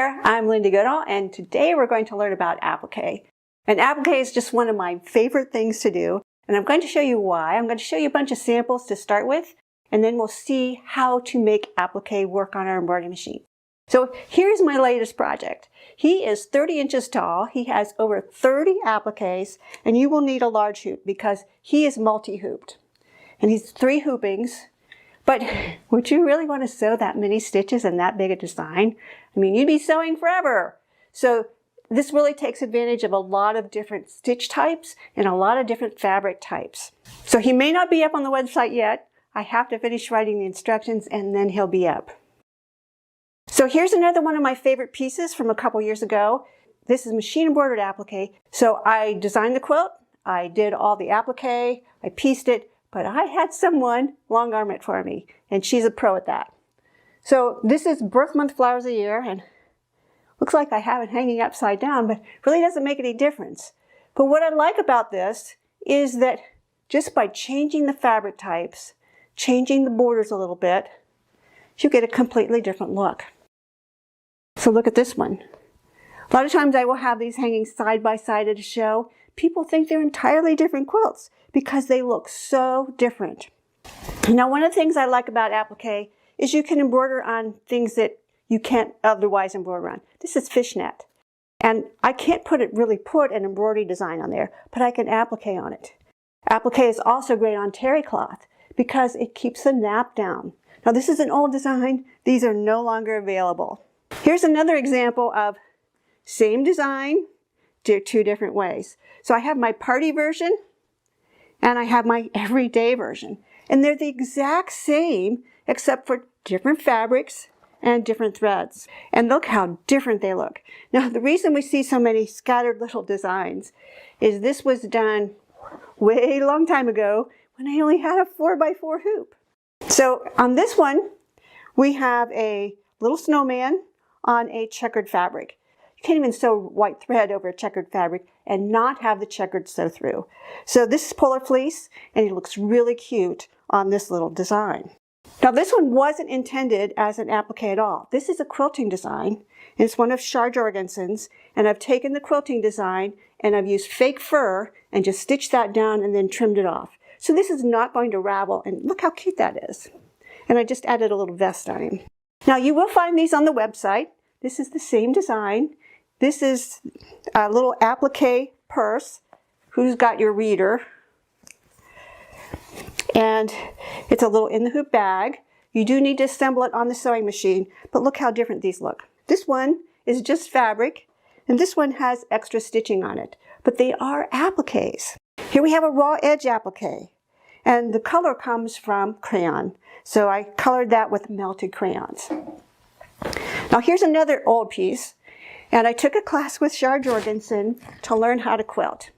there, I'm Lindee G, and today we're going to learn about applique. And applique is just one of my favorite things to do, and I'm going to show you why. I'm going to show you a bunch of samples to start with, and then we'll see how to make applique work on our embroidery machine. So here's my latest project. He is 30 inches tall, he has over 30 appliques, and you will need a large hoop because he is multi-hooped. And he's 3 hoopings. But would you really want to sew that many stitches in that big a design? I mean, you'd be sewing forever. So this really takes advantage of a lot of different stitch types and a lot of different fabric types. So he may not be up on the website yet. I have to finish writing the instructions and then he'll be up. So here's another one of my favorite pieces from a couple years ago. This is machine embroidered applique. So I designed the quilt, I did all the applique, I pieced it, but I had someone long arm it for me, and she's a pro at that. So this is birth month flowers of the year, and looks like I have it hanging upside down, but really doesn't make any difference. But what I like about this is that just by changing the fabric types, changing the borders a little bit, you get a completely different look. So look at this one. A lot of times I will have these hanging side by side at a show. People think they're entirely different quilts because they look so different. Now, one of the things I like about applique is you can embroider on things that you can't otherwise embroider on. This is fishnet. And I can't really put an embroidery design on there, but I can applique on it. Applique is also great on terry cloth because it keeps the nap down. Now, this is an old design. These are no longer available. Here's another example of same design, 2 different ways. So I have my party version and I have my everyday version. And they're the exact same except for different fabrics and different threads. And look how different they look. Now, the reason we see so many scattered little designs is this was done way long time ago when I only had a 4x4 hoop. So on this one, we have a little snowman on a checkered fabric. You can't even sew white thread over a checkered fabric and not have the checkered sew through. So this is polar fleece, and it looks really cute on this little design. Now this one wasn't intended as an applique at all. This is a quilting design, and it's one of Shar Jorgensen's, and I've taken the quilting design and I've used fake fur and just stitched that down and then trimmed it off. So this is not going to ravel, and look how cute that is. And I just added a little vest on him. Now you will find these on the website. This is the same design. This is a little applique purse. Who's got your reader? And it's a little in the hoop bag. You do need to assemble it on the sewing machine, but look how different these look. This one is just fabric, and this one has extra stitching on it, but they are appliques. Here we have a raw edge applique, and the color comes from crayon. So I colored that with melted crayons. Now here's another old piece, and I took a class with Shar Jorgensen to learn how to quilt.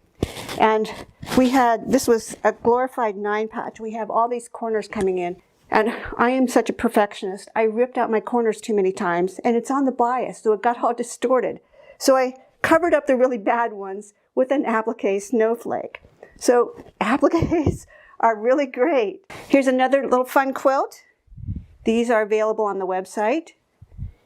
And this was a glorified 9 patch. We have all these corners coming in, and I am such a perfectionist. I ripped out my corners too many times, and it's on the bias, so it got all distorted. So I covered up the really bad ones with an applique snowflake. So appliques are really great. Here's another little fun quilt. These are available on the website.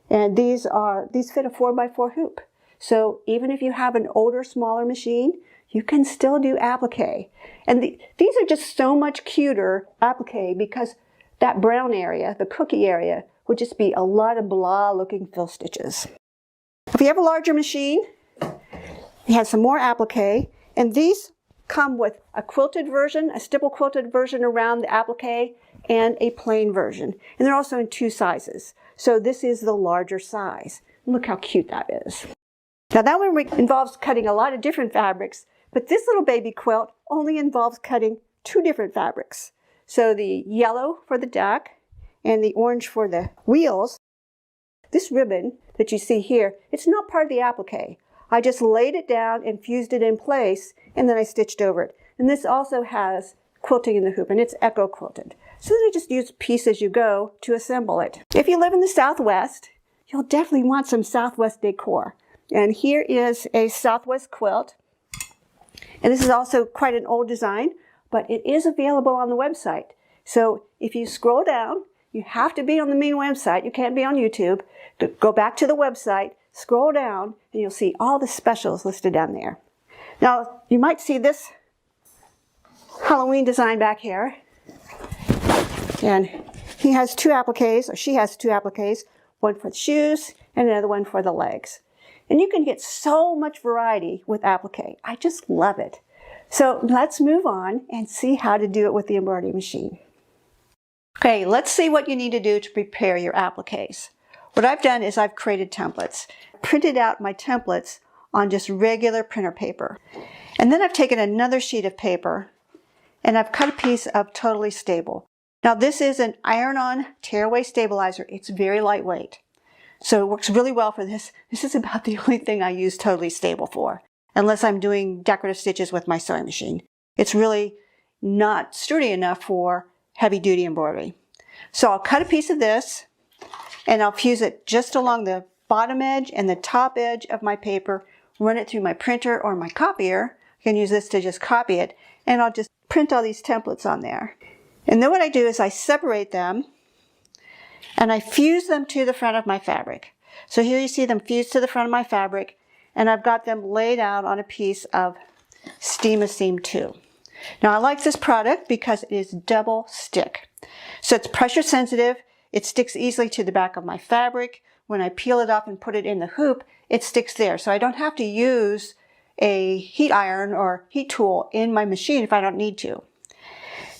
And these fit a 4x4 hoop. So even if you have an older, smaller machine, you can still do applique. And these are just so much cuter applique because that brown area, the cookie area, would just be a lot of blah looking fill stitches. If you have a larger machine, you have some more applique, and these come with a quilted version, a stipple quilted version around the applique, and a plain version. And they're also in 2 sizes. So this is the larger size. Look how cute that is. Now that one involves cutting a lot of different fabrics, but this little baby quilt only involves cutting 2 different fabrics. So the yellow for the duck and the orange for the wheels. This ribbon that you see here, it's not part of the applique. I just laid it down and fused it in place, and then I stitched over it. And this also has quilting in the hoop, and it's echo quilted. So then I just use piece as you go to assemble it. If you live in the Southwest, you'll definitely want some Southwest decor. And here is a Southwest quilt. And this is also quite an old design, but it is available on the website. So if you scroll down, you have to be on the main website. You can't be on YouTube. To go back to the website, scroll down and you'll see all the specials listed down there. Now, you might see this Halloween design back here. And he has two appliques, or she has two appliques, one for the shoes and another one for the legs. And you can get so much variety with applique. I just love it. So let's move on and see how to do it with the embroidery machine. Okay, let's see what you need to do to prepare your appliques. What I've done is I've created templates. Printed out my templates on just regular printer paper. And then I've taken another sheet of paper and I've cut a piece of Totally Stable. Now this is an iron-on tearaway stabilizer. It's very lightweight. So it works really well for this. This is about the only thing I use Totally Stable for, unless I'm doing decorative stitches with my sewing machine. It's really not sturdy enough for heavy-duty embroidery. So I'll cut a piece of this and I'll fuse it just along the bottom edge and the top edge of my paper, run it through my printer or my copier. I can use this to just copy it, and I'll just print all these templates on there. And then what I do is I separate them and I fuse them to the front of my fabric. So here you see them fused to the front of my fabric, and I've got them laid out on a piece of Steam-A-Seam 2. Now I like this product because it is double stick. So it's pressure sensitive, it sticks easily to the back of my fabric. When I peel it off and put it in the hoop, it sticks there. So I don't have to use a heat iron or heat tool in my machine if I don't need to.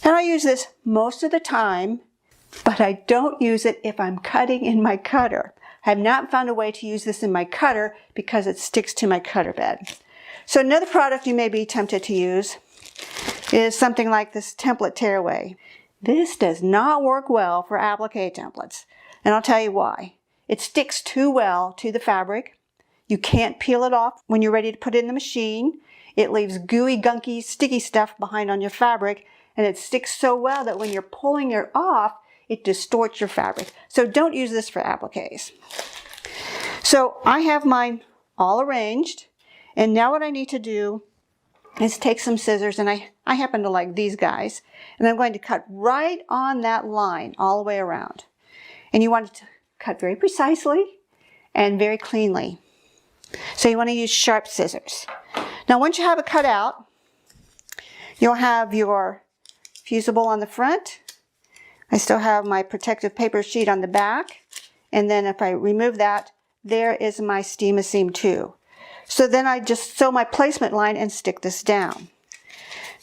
And I use this most of the time, but I don't use it if I'm cutting in my cutter. I have not found a way to use this in my cutter because it sticks to my cutter bed. So another product you may be tempted to use is something like this template tearaway. This does not work well for applique templates, and I'll tell you why. It sticks too well to the fabric. You can't peel it off when you're ready to put it in the machine. It leaves gooey, gunky, sticky stuff behind on your fabric, and it sticks so well that when you're pulling it off, it distorts your fabric. So don't use this for appliques. So I have mine all arranged, and now what I need to do is take some scissors, and I happen to like these guys, and I'm going to cut right on that line all the way around. And you want it to cut very precisely and very cleanly. So you want to use sharp scissors. Now once you have it cut out, you'll have your fusible on the front. I still have my protective paper sheet on the back. And then if I remove that, there is my Steam-A-Seam 2. So then I just sew my placement line and stick this down.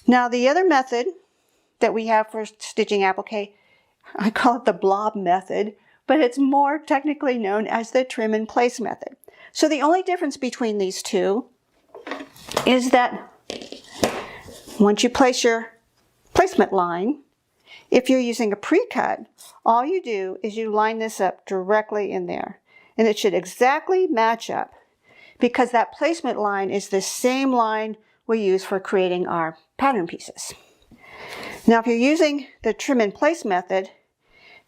Now the other method that we have for stitching applique, I call it the blob method, but it's more technically known as the trim and place method. So the only difference between these two is that once you place your placement line, if you're using a pre-cut, all you do is you line this up directly in there. And it should exactly match up, because that placement line is the same line we use for creating our pattern pieces. Now if you're using the trim and place method,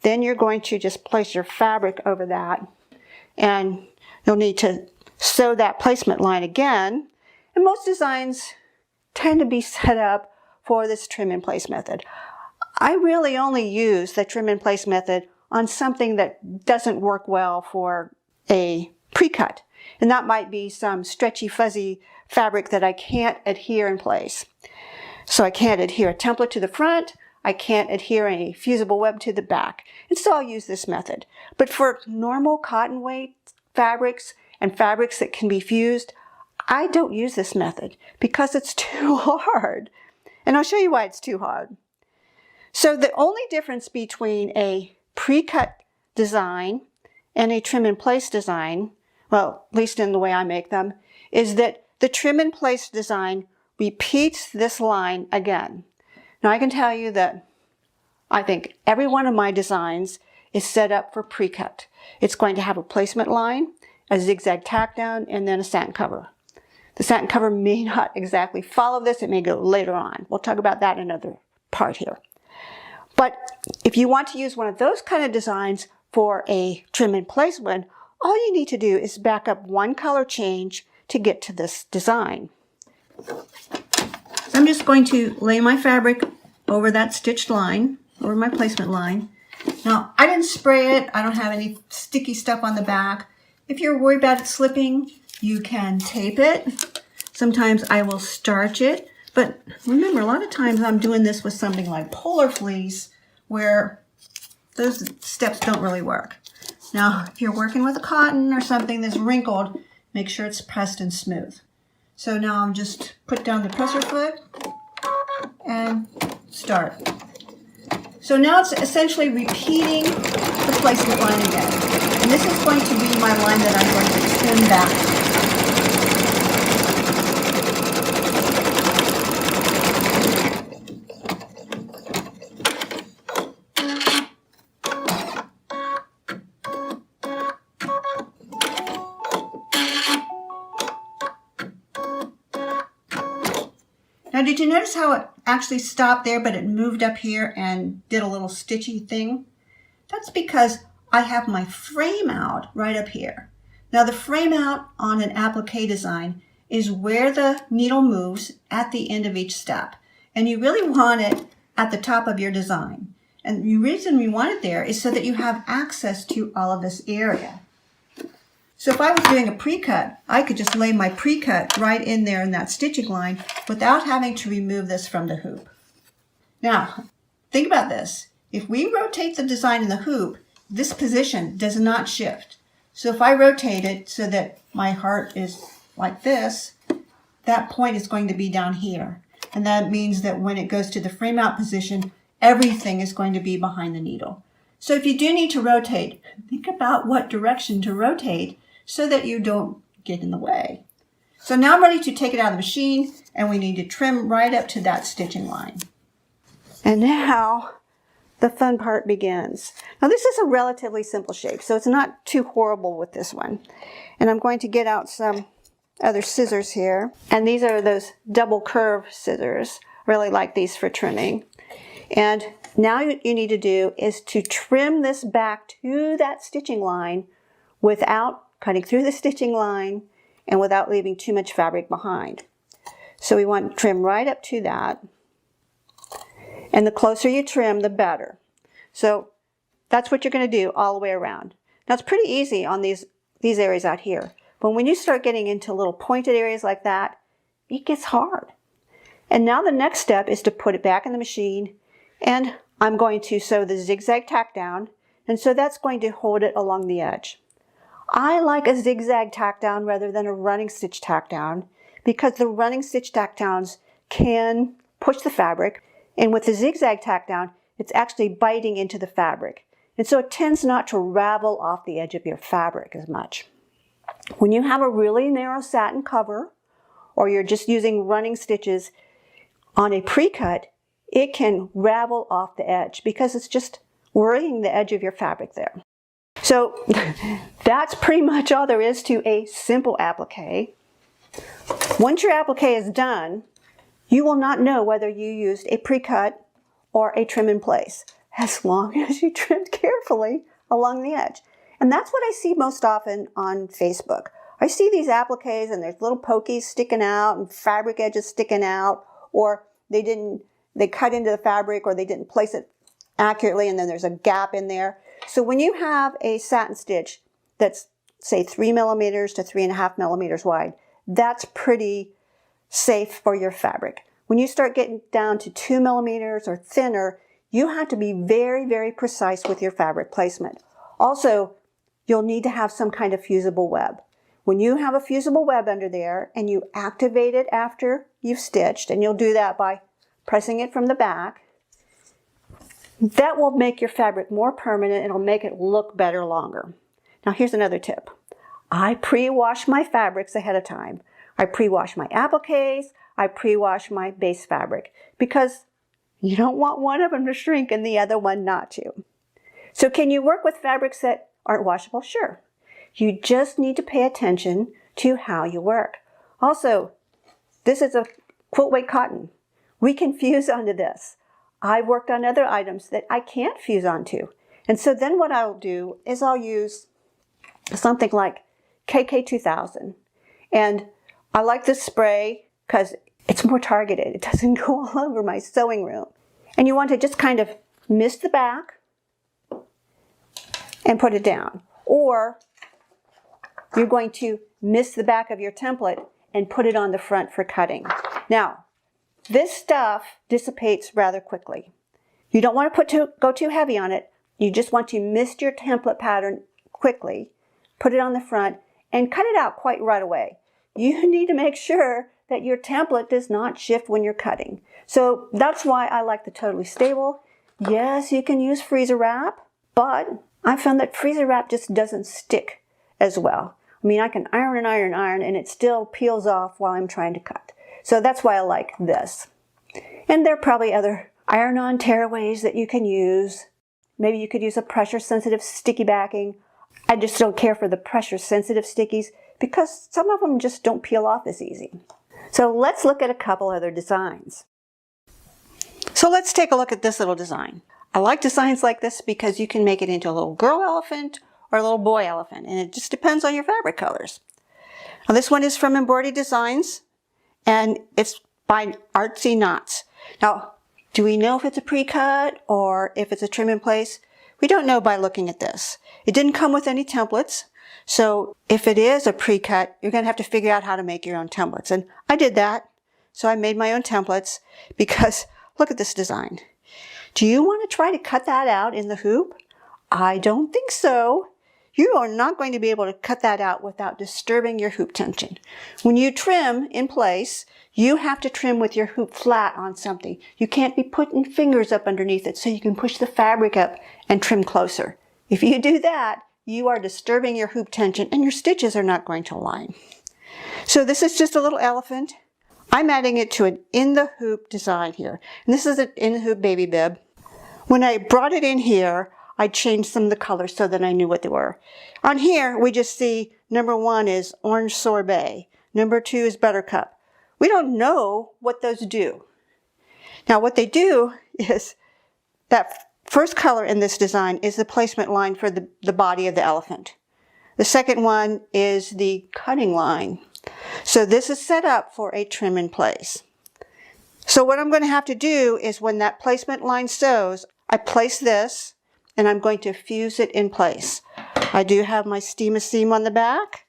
then you're going to just place your fabric over that, and you'll need to sew that placement line again. And most designs tend to be set up for this trim and place method. I really only use the trim and place method on something that doesn't work well for a pre-cut. And that might be some stretchy, fuzzy fabric that I can't adhere in place. So I can't adhere a template to the front, I can't adhere a fusible web to the back. And so I'll use this method. But for normal cotton weight fabrics and fabrics that can be fused, I don't use this method because it's too hard. And I'll show you why it's too hard. So the only difference between a pre-cut design and a trim and place design, well, at least in the way I make them, is that the trim and place design repeats this line again. Now I can tell you that I think every one of my designs is set up for pre-cut. It's going to have a placement line, a zigzag tack down, and then a satin cover. The satin cover may not exactly follow this, it may go later on. We'll talk about that in another part here. But if you want to use one of those kind of designs for a trim and place one, all you need to do is back up one color change to get to this design. So I'm just going to lay my fabric over that stitched line, over my placement line. Now, I didn't spray it. I don't have any sticky stuff on the back. If you're worried about it slipping, you can tape it. Sometimes I will starch it. But remember, a lot of times I'm doing this with something like polar fleece where those steps don't really work. Now, if you're working with a cotton or something that's wrinkled, make sure it's pressed and smooth. So now I'm just put down the presser foot and start. So now it's essentially repeating the placement line again. And this is going to be my line that I'm going to trim back. Now, did you notice how it actually stopped there, but it moved up here and did a little stitchy thing? That's because I have my frame out right up here. Now, the frame out on an applique design is where the needle moves at the end of each step. And you really want it at the top of your design. And the reason we want it there is so that you have access to all of this area. So if I was doing a pre-cut, I could just lay my pre-cut right in there in that stitching line without having to remove this from the hoop. Now, think about this. If we rotate the design in the hoop, this position does not shift. So if I rotate it so that my heart is like this, that point is going to be down here. And that means that when it goes to the frame out position, everything is going to be behind the needle. So if you do need to rotate, think about what direction to rotate so that you don't get in the way. So now I'm ready to take it out of the machine, and we need to trim right up to that stitching line. And now the fun part begins. Now this is a relatively simple shape, so it's not too horrible with this one. And I'm going to get out some other scissors here. And these are those double curve scissors. I really like these for trimming. And now what you need to do is to trim this back to that stitching line without cutting through the stitching line and without leaving too much fabric behind. So we want to trim right up to that. And the closer you trim, the better. So that's what you're going to do all the way around. Now it's pretty easy on these areas out here. But when you start getting into little pointed areas like that, it gets hard. And now the next step is to put it back in the machine, and I'm going to sew the zigzag tack down, and so that's going to hold it along the edge. I like a zigzag tack down rather than a running stitch tack down because the running stitch tack downs can push the fabric, and with the zigzag tack down, it's actually biting into the fabric. And so it tends not to ravel off the edge of your fabric as much. When you have a really narrow satin cover, or you're just using running stitches on a pre-cut, it can ravel off the edge because it's just worrying the edge of your fabric there. So that's pretty much all there is to a simple applique. Once your applique is done, you will not know whether you used a pre-cut or a trim in place, as long as you trimmed carefully along the edge. And that's what I see most often on Facebook. I see these appliques and there's little pokies sticking out and fabric edges sticking out, or they cut into the fabric, or they didn't place it accurately and then there's a gap in there. So when you have a satin stitch that's, say, 3 millimeters to 3.5 millimeters wide, that's pretty safe for your fabric. When you start getting down to 2 millimeters or thinner, you have to be very, very precise with your fabric placement. Also, you'll need to have some kind of fusible web. When you have a fusible web under there and you activate it after you've stitched, and you'll do that by pressing it from the back, that will make your fabric more permanent. It'll make it look better longer. Now here's another tip. I pre-wash my fabrics ahead of time. I pre-wash my appliques, I pre-wash my base fabric, because you don't want one of them to shrink and the other one not to. So can you work with fabrics that aren't washable? Sure. You just need to pay attention to how you work. Also, this is a quilt weight cotton. We can fuse onto this. I've worked on other items that I can't fuse onto. And so then what I'll do is I'll use something like KK2000. And I like this spray because it's more targeted. It doesn't go all over my sewing room. And you want to just kind of mist the back and put it down. Or you're going to mist the back of your template and put it on the front for cutting. Now, this stuff dissipates rather quickly. You don't want to go too heavy on it. You just want to mist your template pattern quickly, put it on the front, and cut it out quite right away. You need to make sure that your template does not shift when you're cutting. So that's why I like the Totally Stable. Yes, you can use freezer wrap, but I found that freezer wrap just doesn't stick as well. I mean, I can iron and iron and iron, and it still peels off while I'm trying to cut. So that's why I like this. And there are probably other iron-on tearaways that you can use. Maybe you could use a pressure-sensitive sticky backing. I just don't care for the pressure-sensitive stickies because some of them just don't peel off as easy. So let's look at a couple other designs. So let's take a look at this little design. I like designs like this because you can make it into a little girl elephant or a little boy elephant, and it just depends on your fabric colors. Now this one is from Applique Designs, and it's by Artsy Knots. Now, do we know if it's a pre-cut or if it's a trim in place? We don't know by looking at this. It didn't come with any templates, so if it is a pre-cut, you're going to have to figure out how to make your own templates. And I did that, so I made my own templates because look at this design. Do you want to try to cut that out in the hoop? I don't think so. You are not going to be able to cut that out without disturbing your hoop tension. When you trim in place, you have to trim with your hoop flat on something. You can't be putting fingers up underneath it so you can push the fabric up and trim closer. If you do that, you are disturbing your hoop tension and your stitches are not going to align. So this is just a little elephant. I'm adding it to an in the hoop design here. And this is an in the hoop baby bib. When I brought it in here, I changed some of the colors so that I knew what they were. On here, we just see number 1 is orange sorbet. Number 2 is buttercup. We don't know what those do. Now what they do is that first color in this design is the placement line for the body of the elephant. The second one is the cutting line. So this is set up for a trim in place. So what I'm going to have to do is when that placement line sews, I place this and I'm going to fuse it in place. I do have my steam seam on the back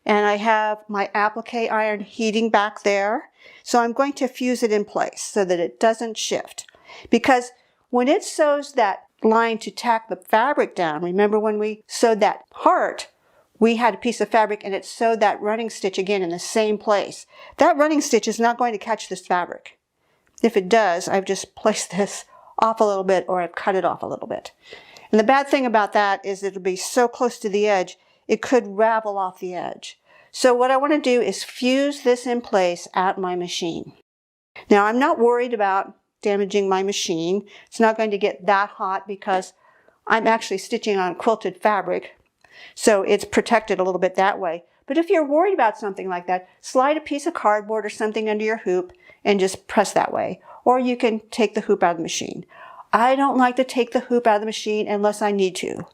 and I have my applique iron heating back there. So I'm going to fuse it in place so that it doesn't shift. Because when it sews that line to tack the fabric down, remember when we sewed that heart, we had a piece of fabric and it sewed that running stitch again in the same place. That running stitch is not going to catch this fabric. If it does, I've just placed this off a little bit or I've cut it off a little bit. And the bad thing about that is it'll be so close to the edge, it could ravel off the edge. So what I want to do is fuse this in place at my machine. Now I'm not worried about damaging my machine. It's not going to get that hot because I'm actually stitching on quilted fabric. So it's protected a little bit that way. But if you're worried about something like that, slide a piece of cardboard or something under your hoop and just press that way. Or you can take the hoop out of the machine. I don't like to take the hoop out of the machine unless I need to,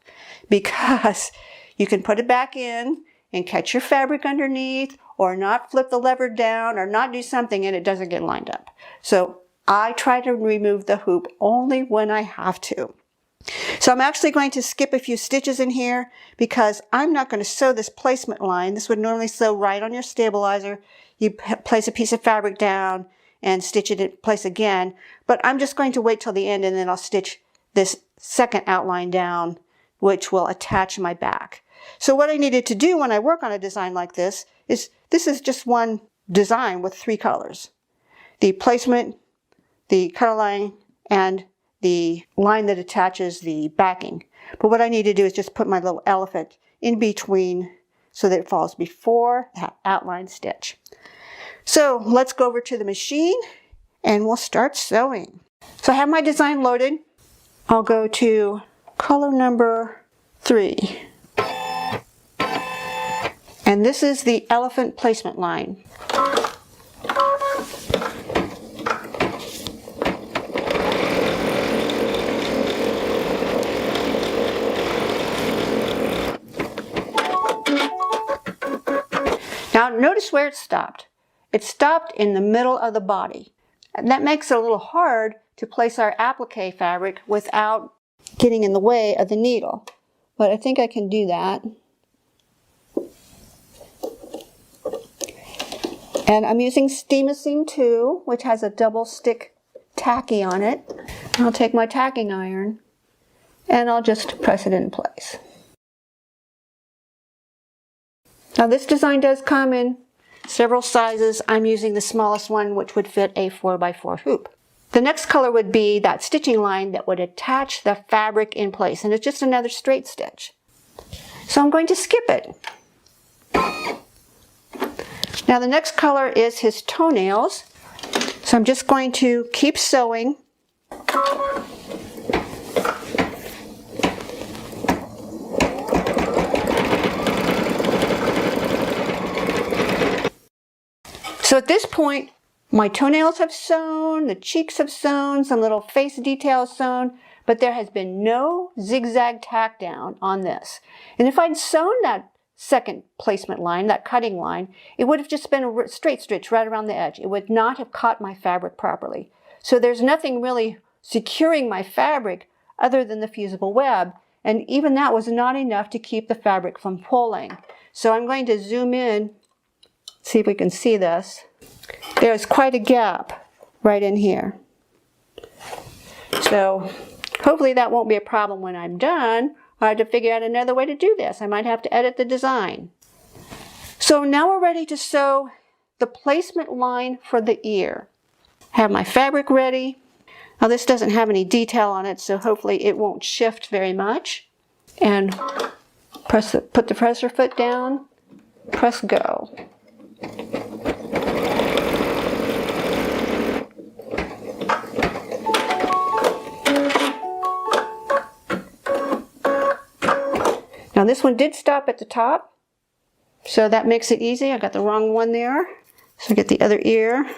because you can put it back in and catch your fabric underneath or not flip the lever down or not do something and it doesn't get lined up. So I try to remove the hoop only when I have to. So I'm actually going to skip a few stitches in here because I'm not going to sew this placement line. This would normally sew right on your stabilizer. You place a piece of fabric down and stitch it in place again. But I'm just going to wait till the end and then I'll stitch this second outline down, which will attach my back. So what I needed to do when I work on a design like this is just one design with 3 colors. The placement, the color line, and the line that attaches the backing. But what I need to do is just put my little elephant in between so that it falls before that outline stitch. So let's go over to the machine and we'll start sewing. So I have my design loaded. I'll go to color number 3. And this is the elephant placement line. Now notice where it stopped. It stopped in the middle of the body. And that makes it a little hard to place our applique fabric without getting in the way of the needle. But I think I can do that. And I'm using Steam 2, which has a double stick tacky on it. I'll take my tacking iron and I'll just press it in place. Now this design does come in several sizes. I'm using the smallest one, which would fit a 4x4 hoop. The next color would be that stitching line that would attach the fabric in place, and it's just another straight stitch. So I'm going to skip it. Now the next color is his toenails. So I'm just going to keep sewing. So at this point, my toenails have sewn, the cheeks have sewn, some little face details sewn, but there has been no zigzag tack down on this. And if I'd sewn that second placement line, that cutting line, it would have just been a straight stitch right around the edge. It would not have caught my fabric properly. So there's nothing really securing my fabric other than the fusible web. And even that was not enough to keep the fabric from pulling. So I'm going to zoom in, see if we can see this. There's quite a gap right in here. So hopefully that won't be a problem when I'm done. I have to figure out another way to do this. I might have to edit the design. So now we're ready to sew the placement line for the ear. I have my fabric ready. Now this doesn't have any detail on it, so hopefully it won't shift very much. And put the presser foot down, press go. Now this one did stop at the top, so that makes it easy. I got the wrong one there. So get the other ear.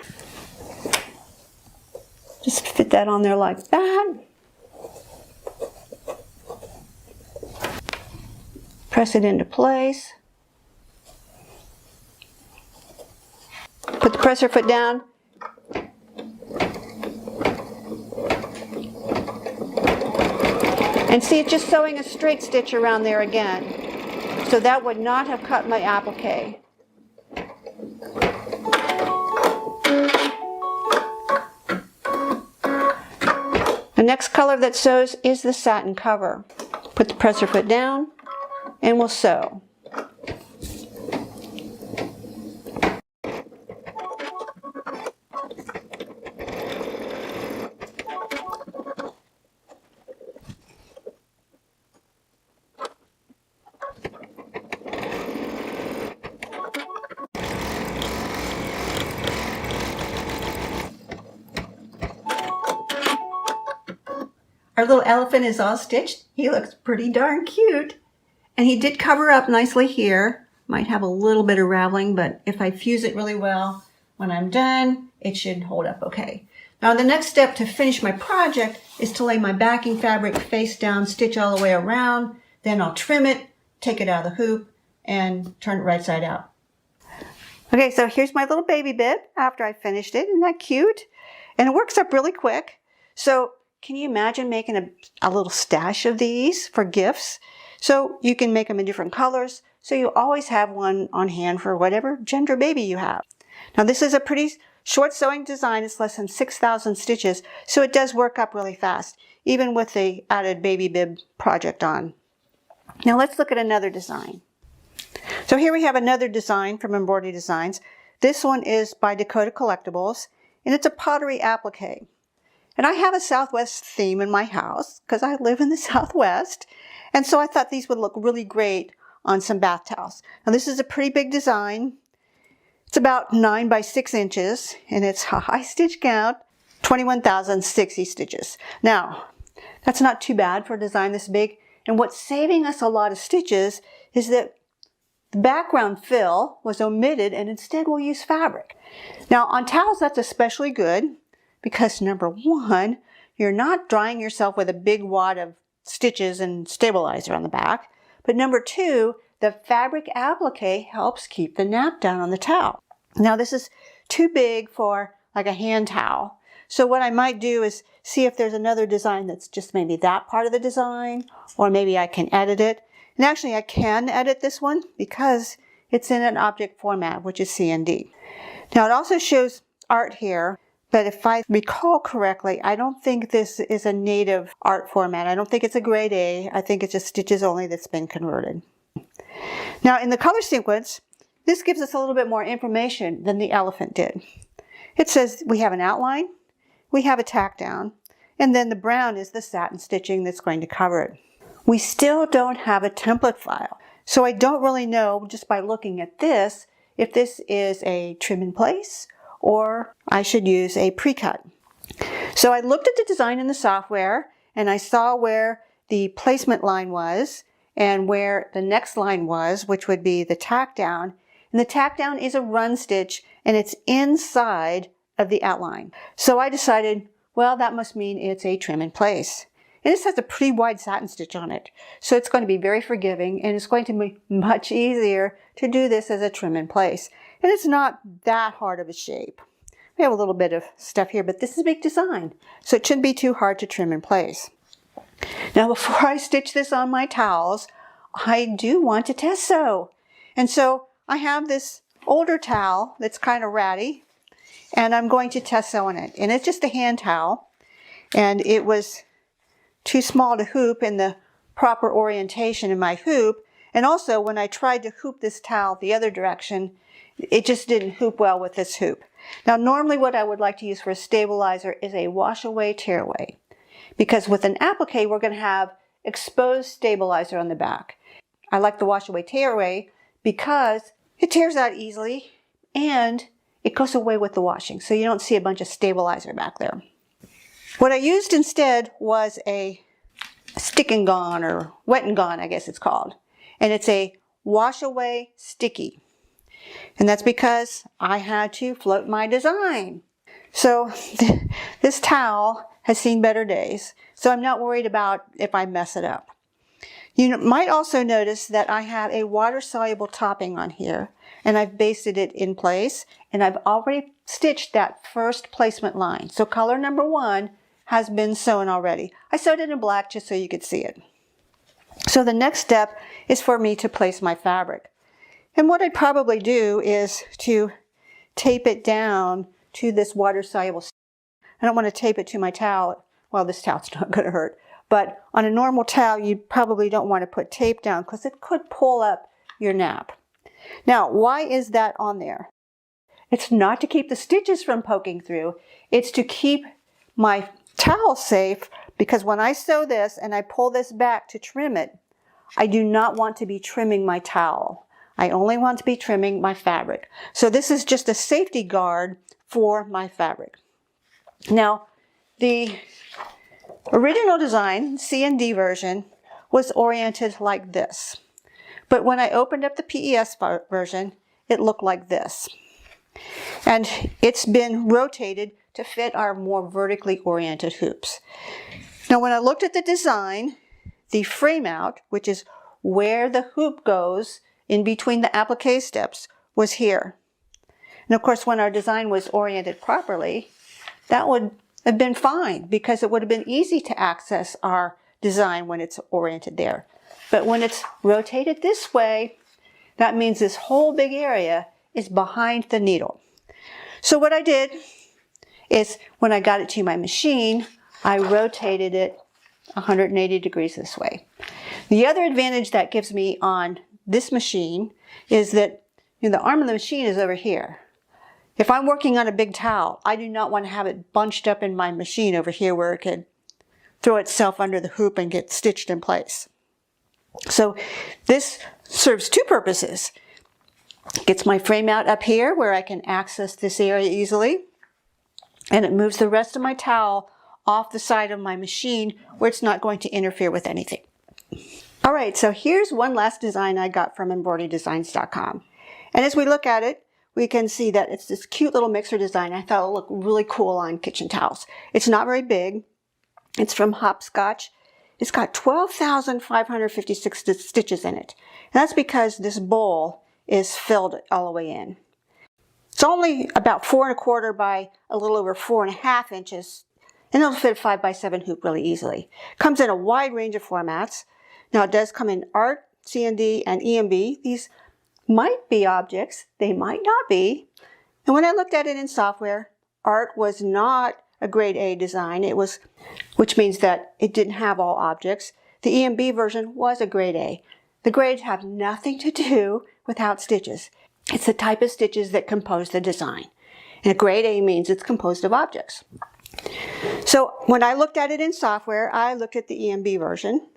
Just fit that on there like that. Press it into place. Put the presser foot down. And see, it's just sewing a straight stitch around there again. So that would not have cut my applique. The next color that sews is the satin cover. Put the presser foot down and we'll sew. Our little elephant is all stitched. He looks pretty darn cute. And he did cover up nicely here. Might have a little bit of raveling, but if I fuse it really well, when I'm done, it should hold up okay. Now the next step to finish my project is to lay my backing fabric face down, stitch all the way around, then I'll trim it, take it out of the hoop, and turn it right side out. Okay, so here's my little baby bib after I finished it. Isn't that cute? And it works up really quick. So can you imagine making a little stash of these for gifts? So you can make them in different colors, so you always have one on hand for whatever gender baby you have. Now this is a pretty short sewing design. It's less than 6,000 stitches, so it does work up really fast, even with the added baby bib project on. Now let's look at another design. So here we have another design from Embroidery Designs. This one is by Dakota Collectibles, and it's a pottery applique. And I have a Southwest theme in my house because I live in the Southwest. And so I thought these would look really great on some bath towels. Now this is a pretty big design. It's about 9 by 6 inches and it's a high stitch count, 21,060 stitches. Now, that's not too bad for a design this big. And what's saving us a lot of stitches is that the background fill was omitted and instead we'll use fabric. Now on towels that's especially good, because number one, you're not drying yourself with a big wad of stitches and stabilizer on the back. But number two, the fabric applique helps keep the nap down on the towel. Now this is too big for like a hand towel. So what I might do is see if there's another design that's just maybe that part of the design, or maybe I can edit it. And actually I can edit this one because it's in an object format, which is CND. Now it also shows art here, but if I recall correctly, I don't think this is a native art format. I don't think it's a grade A. I think it's just stitches only that's been converted. Now in the color sequence, this gives us a little bit more information than the elephant did. It says we have an outline, we have a tack down, and then the brown is the satin stitching that's going to cover it. We still don't have a template file, so I don't really know just by looking at this if this is a trim in place or I should use a pre-cut. So I looked at the design in the software and I saw where the placement line was and where the next line was, which would be the tack down. And the tack down is a run stitch and it's inside of the outline. So I decided, well, that must mean it's a trim in place. And this has a pretty wide satin stitch on it. So it's going to be very forgiving and it's going to be much easier to do this as a trim in place. And it's not that hard of a shape. We have a little bit of stuff here, but this is a big design. So it shouldn't be too hard to trim in place. Now before I stitch this on my towels, I do want to test sew. And so I have this older towel that's kind of ratty and I'm going to test sew on it. And it's just a hand towel and it was too small to hoop in the proper orientation in my hoop. And also when I tried to hoop this towel the other direction, it just didn't hoop well with this hoop. Now normally what I would like to use for a stabilizer is a wash away tear away. Because with an applique we're going to have exposed stabilizer on the back. I like the wash away tear away because it tears out easily and it goes away with the washing. So you don't see a bunch of stabilizer back there. What I used instead was a stick and gone or wet and gone, I guess it's called. And it's a wash away sticky. And that's because I had to float my design. So this towel has seen better days. So I'm not worried about if I mess it up. You might also notice that I have a water-soluble topping on here. And I've basted it in place. And I've already stitched that first placement line. So color number 1 has been sewn already. I sewed it in black just so you could see it. So the next step is for me to place my fabric. And what I'd probably do is to tape it down to this water-soluble. I don't want to tape it to my towel. Well, this towel's not going to hurt. But on a normal towel, you probably don't want to put tape down because it could pull up your nap. Now, why is that on there? It's not to keep the stitches from poking through. It's to keep my towel safe because when I sew this and I pull this back to trim it, I do not want to be trimming my towel. I only want to be trimming my fabric. So this is just a safety guard for my fabric. Now, the original design, C&D version, was oriented like this. But when I opened up the PES version, it looked like this. And it's been rotated to fit our more vertically oriented hoops. Now when I looked at the design, the frame out, which is where the hoop goes in between the applique steps, was here. And of course when our design was oriented properly, that would have been fine because it would have been easy to access our design when it's oriented there. But when it's rotated this way, that means this whole big area is behind the needle. So what I did is when I got it to my machine, I rotated it 180 degrees this way. The other advantage that gives me on this machine is that the arm of the machine is over here. If I'm working on a big towel, I do not want to have it bunched up in my machine over here where it could throw itself under the hoop and get stitched in place. So this serves two purposes. It gets my frame out up here where I can access this area easily. And it moves the rest of my towel off the side of my machine where it's not going to interfere with anything. All right, so here's one last design I got from embroiderydesigns.com. And as we look at it, we can see that it's this cute little mixer design. I thought it looked really cool on kitchen towels. It's not very big. It's from Hopscotch. It's got 12,556 stitches in it. And that's because this bowl is filled all the way in. It's only about 4 1/4 by a little over 4 1/2 inches, and it'll fit a 5 by 7 hoop really easily. Comes in a wide range of formats. Now it does come in art, C&D, and EMB. These might be objects, they might not be. And when I looked at it in software, art was not a grade A design. Which means that it didn't have all objects. The EMB version was a grade A. The grades have nothing to do without stitches. It's the type of stitches that compose the design. And a grade A means it's composed of objects. So when I looked at it in software, I looked at the EMB version,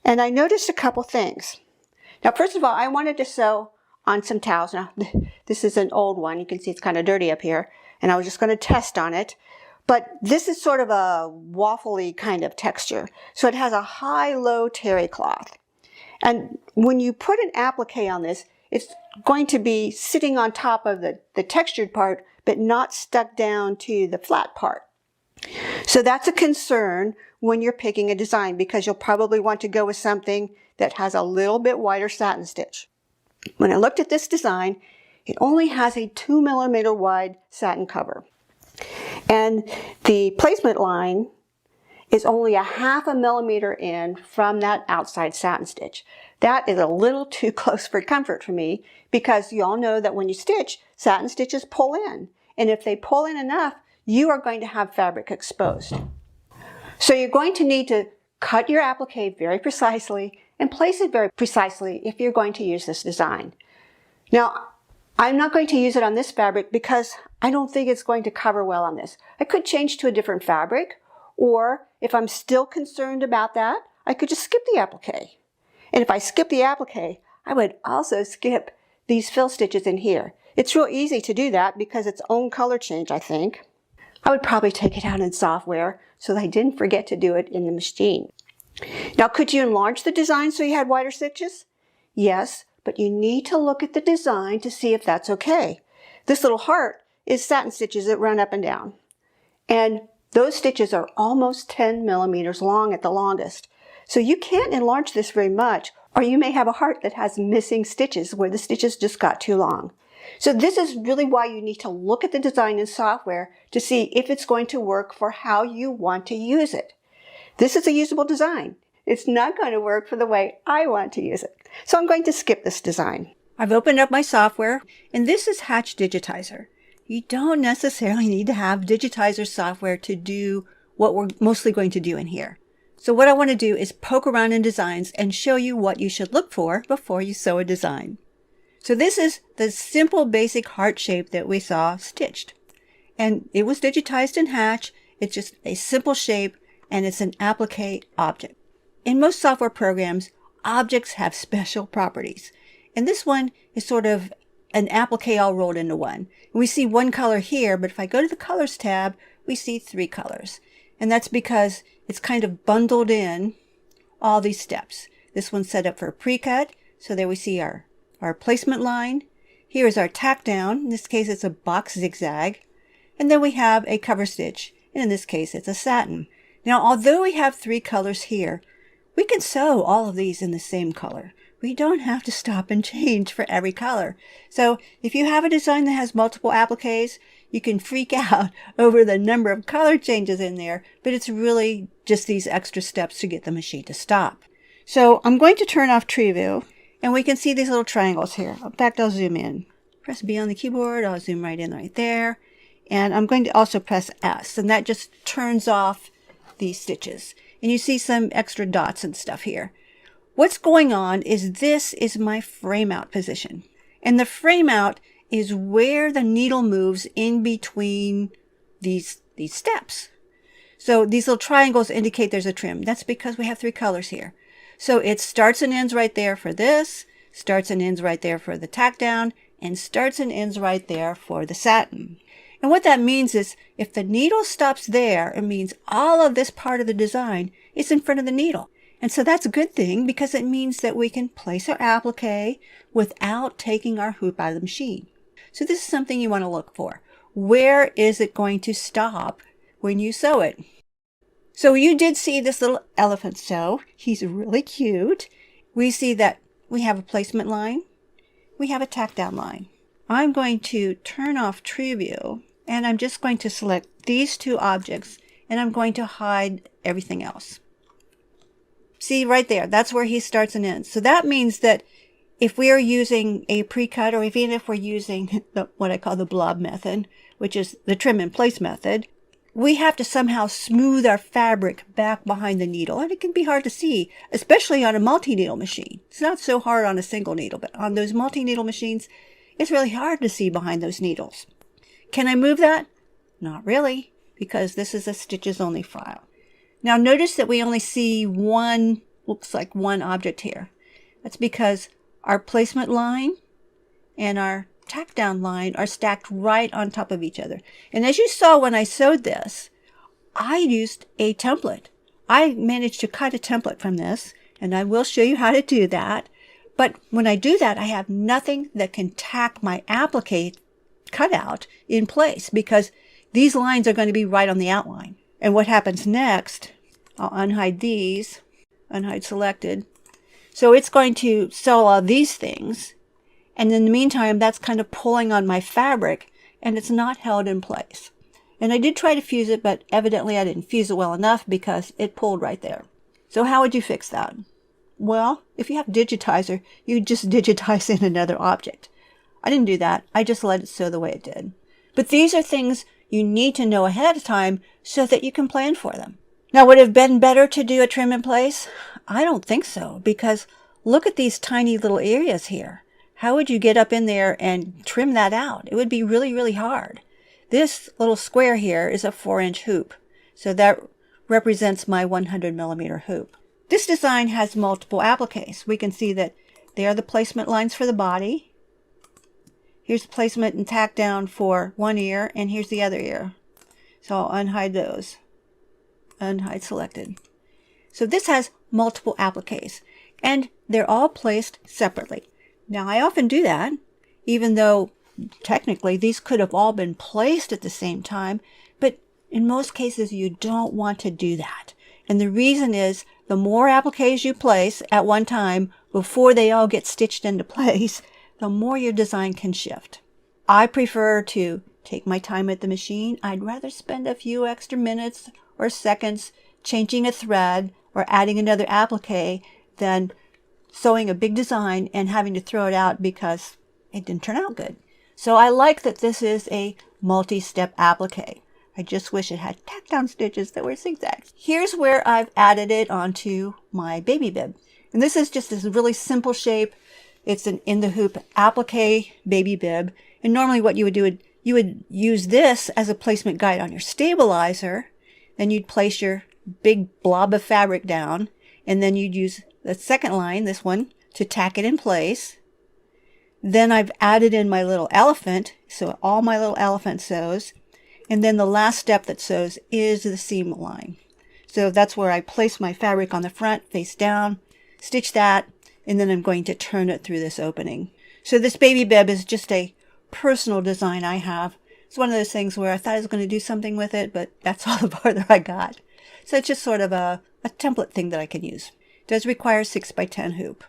and I noticed a couple things. Now, first of all, I wanted to sew on some towels. Now, this is an old one. You can see it's kind of dirty up here, and I was just going to test on it. But this is sort of a waffly kind of texture. So it has a high-low terry cloth. And when you put an applique on this, it's going to be sitting on top of the textured part, but not stuck down to the flat part. So that's a concern when you're picking a design, because you'll probably want to go with something that has a little bit wider satin stitch. When I looked at this design, it only has a 2 millimeter wide satin cover. And the placement line is only a 0.5 millimeter in from that outside satin stitch. That is a little too close for comfort for me, because you all know that when you stitch, satin stitches pull in. And if they pull in enough, you are going to have fabric exposed. So you're going to need to cut your applique very precisely and place it very precisely if you're going to use this design. Now, I'm not going to use it on this fabric because I don't think it's going to cover well on this. I could change to a different fabric, or if I'm still concerned about that, I could just skip the applique. And if I skip the applique, I would also skip these fill stitches in here. It's real easy to do that because it's own color change, I think. I would probably take it out in software so that I didn't forget to do it in the machine. Now, could you enlarge the design so you had wider stitches? Yes, but you need to look at the design to see if that's okay. This little heart is satin stitches that run up and down. And those stitches are almost 10 millimeters long at the longest. So you can't enlarge this very much, or you may have a heart that has missing stitches where the stitches just got too long. So this is really why you need to look at the design in software to see if it's going to work for how you want to use it. This is a usable design. It's not going to work for the way I want to use it. So I'm going to skip this design. I've opened up my software, and this is Hatch Digitizer. You don't necessarily need to have Digitizer software to do what we're mostly going to do in here. So what I want to do is poke around in designs and show you what you should look for before you sew a design. So this is the simple basic heart shape that we saw stitched. And it was digitized in Hatch. It's just a simple shape, and it's an applique object. In most software programs, objects have special properties. And this one is sort of an applique all rolled into one. We see one color here, but if I go to the Colors tab, we see 3 colors. And that's because it's kind of bundled in all these steps. This one's set up for a pre-cut, so there we see our placement line. Here is our tack down. In this case, it's a box zigzag. And then we have a cover stitch, and in this case, it's a satin. Now, although we have 3 colors here, we can sew all of these in the same color. We don't have to stop and change for every color. So if you have a design that has multiple appliques, you can freak out over the number of color changes in there, but it's really just these extra steps to get the machine to stop. So I'm going to turn off Tree View, and we can see these little triangles here. In fact, I'll zoom in. Press B on the keyboard, I'll zoom right in right there. And I'm going to also press S, and that just turns off these stitches. And you see some extra dots and stuff here. What's going on is this is my frame out position. And the frame out is where the needle moves in between these steps. So these little triangles indicate there's a trim. That's because we have 3 colors here. So it starts and ends right there for this, starts and ends right there for the tack down, and starts and ends right there for the satin. And what that means is if the needle stops there, it means all of this part of the design is in front of the needle. And so that's a good thing because it means that we can place our applique without taking our hoop out of the machine. So this is something you want to look for. Where is it going to stop when you sew it? So you did see this little elephant sew. He's really cute. We see that we have a placement line. We have a tack down line. I'm going to turn off Tree View, and I'm just going to select these 2 objects, and I'm going to hide everything else. See right there, that's where he starts and ends. So that means that if we are using a pre-cut, or even if we're using what I call the blob method, which is the trim in place method, we have to somehow smooth our fabric back behind the needle. And it can be hard to see, especially on a multi-needle machine. It's not so hard on a single needle, but on those multi-needle machines, it's really hard to see behind those needles. Can I move that? Not really, because this is a stitches only file. Now notice that we only see one, looks like one object here. That's because our placement line and our tack down line are stacked right on top of each other. And as you saw when I sewed this, I used a template. I managed to cut a template from this, and I will show you how to do that. But when I do that, I have nothing that can tack my applique cutout in place, because these lines are going to be right on the outline. And what happens next, I'll unhide these, unhide selected. So it's going to sew all these things. And in the meantime, that's kind of pulling on my fabric, and it's not held in place. And I did try to fuse it, but evidently I didn't fuse it well enough because it pulled right there. So how would you fix that? Well, if you have digitizer, you just digitize in another object. I didn't do that. I just let it sew the way it did. But these are things you need to know ahead of time so that you can plan for them. Now, would it have been better to do a trim in place? I don't think so, because look at these tiny little areas here. How would you get up in there and trim that out? It would be really, really hard. This little square here is a 4-inch hoop. So that represents my 100 millimeter hoop. This design has multiple appliques. We can see that they are the placement lines for the body. Here's the placement and tack down for one ear, and here's the other ear. So I'll unhide those. Unhide selected. So this has multiple appliques, and they're all placed separately. Now, I often do that, even though technically these could have all been placed at the same time, but in most cases you don't want to do that. And the reason is, the more appliques you place at one time before they all get stitched into place, the more your design can shift. I prefer to take my time at the machine. I'd rather spend a few extra minutes or seconds changing a thread or adding another applique than sewing a big design and having to throw it out because it didn't turn out good. So I like that this is a multi-step applique. I just wish it had tack down stitches that were zigzags. Here's where I've added it onto my baby bib. And this is just this really simple shape. It's an in the hoop applique baby bib. And normally what you would do, you would use this as a placement guide on your stabilizer. Then you'd place your big blob of fabric down. And then you'd use the second line, this one, to tack it in place. Then I've added in my little elephant, so all my little elephant sews. And then the last step that sews is the seam line. So that's where I place my fabric on the front, face down, stitch that, and then I'm going to turn it through this opening. So this baby bib is just a personal design I have. It's one of those things where I thought I was going to do something with it, but that's all the farther I got. So it's just sort of a template thing that I can use. It does require 6x10 hoop.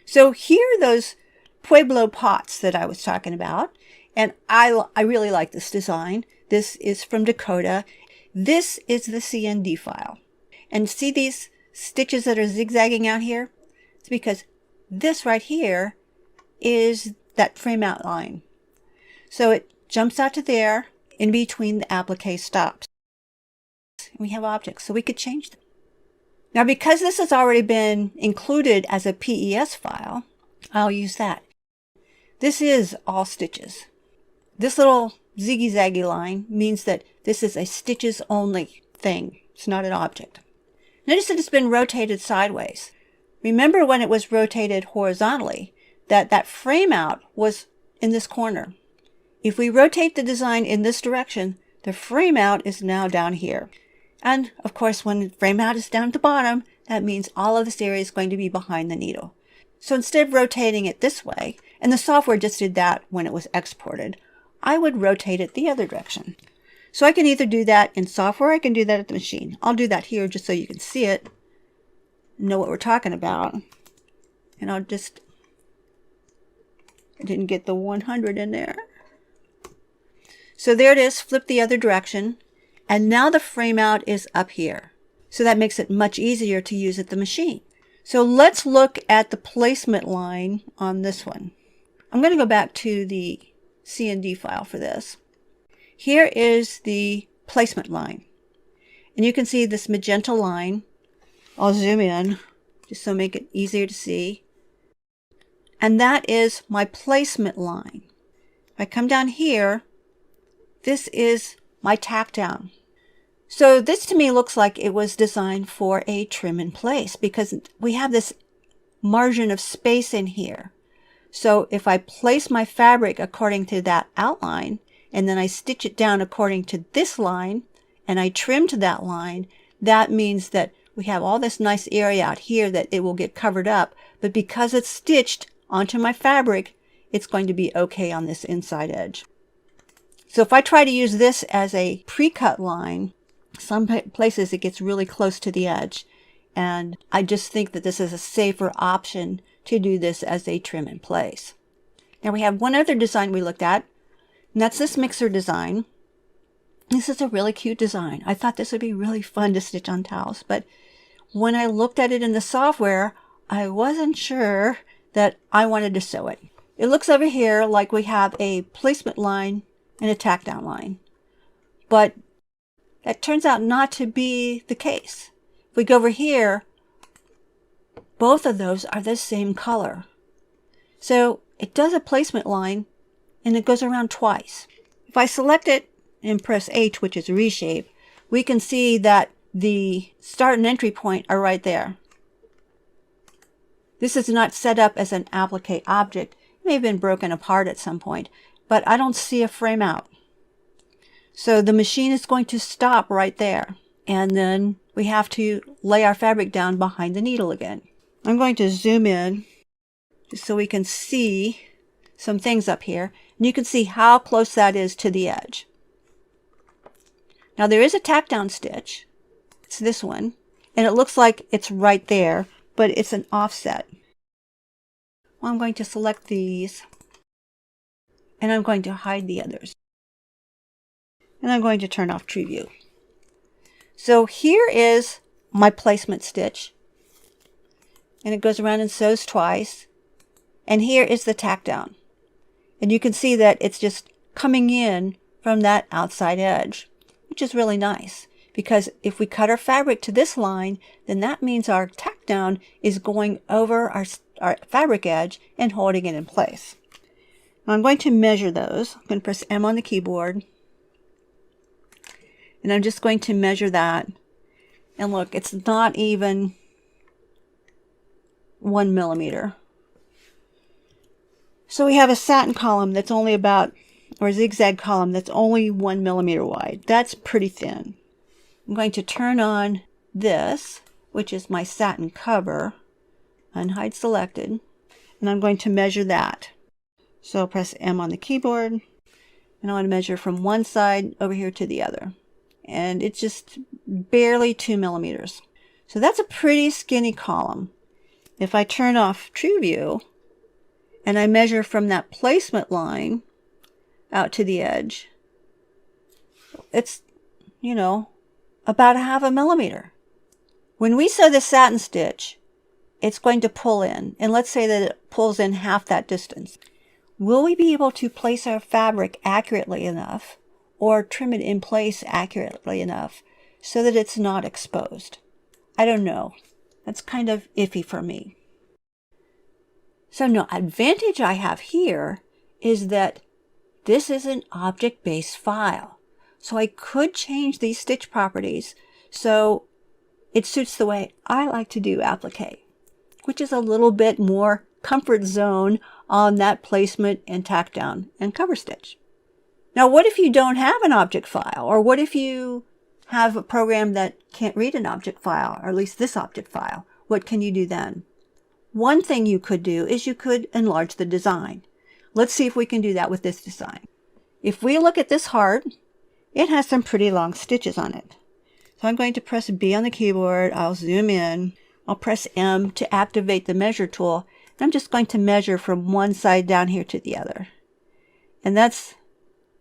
So here are those Pueblo pots that I was talking about. And I really like this design. This is from Dakota. This is the CND file. And see these stitches that are zigzagging out here? It's because this right here is that frame outline. So it jumps out to there in between the applique stops. We have objects, so we could change them. Now, because this has already been included as a PES file, I'll use that. This is all stitches. This little ziggy-zaggy line means that this is a stitches only thing. It's not an object. Notice that it's been rotated sideways. Remember when it was rotated horizontally, that frame out was in this corner. If we rotate the design in this direction, the frame out is now down here. And of course, when the frame out is down at the bottom, that means all of this area is going to be behind the needle. So instead of rotating it this way, and the software just did that when it was exported, I would rotate it the other direction. So I can either do that in software, or I can do that at the machine. I'll do that here just so you can see it, know what we're talking about. And I didn't get the 100 in there. So there it is, flip the other direction. And now the frame out is up here. So that makes it much easier to use at the machine. So let's look at the placement line on this one. I'm going to go back to the CND file for this. Here is the placement line. And you can see this magenta line. I'll zoom in just so make it easier to see. And that is my placement line. If I come down here, this is my tack down. So this to me looks like it was designed for a trim in place because we have this margin of space in here. So if I place my fabric according to that outline, and then I stitch it down according to this line, and I trim to that line, that means that we have all this nice area out here that it will get covered up, but because it's stitched onto my fabric, it's going to be okay on this inside edge. So if I try to use this as a pre-cut line, some places it gets really close to the edge, and I just think that this is a safer option to do this as a trim in place. Now we have one other design we looked at, and that's this mixer design. This is a really cute design. I thought this would be really fun to stitch on towels, but when I looked at it in the software, I wasn't sure that I wanted to sew it. It looks over here like we have a placement line and a tack down line, but that turns out not to be the case. If we go over here, both of those are the same color. So it does a placement line and it goes around twice. If I select it and press H, which is reshape, we can see that the start and entry point are right there. This is not set up as an applique object. It may have been broken apart at some point, but I don't see a frame out. So the machine is going to stop right there. And then we have to lay our fabric down behind the needle again. I'm going to zoom in just so we can see some things up here. And you can see how close that is to the edge. Now there is a tack down stitch. It's this one. And it looks like it's right there, but it's an offset. Well, I'm going to select these. And I'm going to hide the others. And I'm going to turn off True View. So here is my placement stitch. And it goes around and sews twice. And here is the tack down. And you can see that it's just coming in from that outside edge, which is really nice. Because if we cut our fabric to this line, then that means our tack down is going over our fabric edge and holding it in place. Now I'm going to measure those. I'm going to press M on the keyboard. And I'm just going to measure that. And look, it's not even 1 millimeter. So we have a satin column that's only about, or a zigzag column that's only 1 millimeter wide. That's pretty thin. I'm going to turn on this, which is my satin cover, unhide selected, and I'm going to measure that. So I'll press M on the keyboard, and I want to measure from one side over here to the other. And it's just barely 2 millimeters. So that's a pretty skinny column. If I turn off True View and I measure from that placement line out to the edge, it's, you know, about 1/2 millimeter. When we sew the satin stitch, it's going to pull in, and let's say that it pulls in half that distance. Will we be able to place our fabric accurately enough or trim it in place accurately enough so that it's not exposed? I don't know. That's kind of iffy for me. So no advantage I have here is that this is an object-based file. So I could change these stitch properties so it suits the way I like to do applique, which is a little bit more comfort zone on that placement and tack down and cover stitch. Now, what if you don't have an object file? Or what if you have a program that can't read an object file, or at least this object file? What can you do then? One thing you could do is you could enlarge the design. Let's see if we can do that with this design. If we look at this heart, it has some pretty long stitches on it. So I'm going to press B on the keyboard. I'll zoom in. I'll press M to activate the measure tool. And I'm just going to measure from one side down here to the other. And that's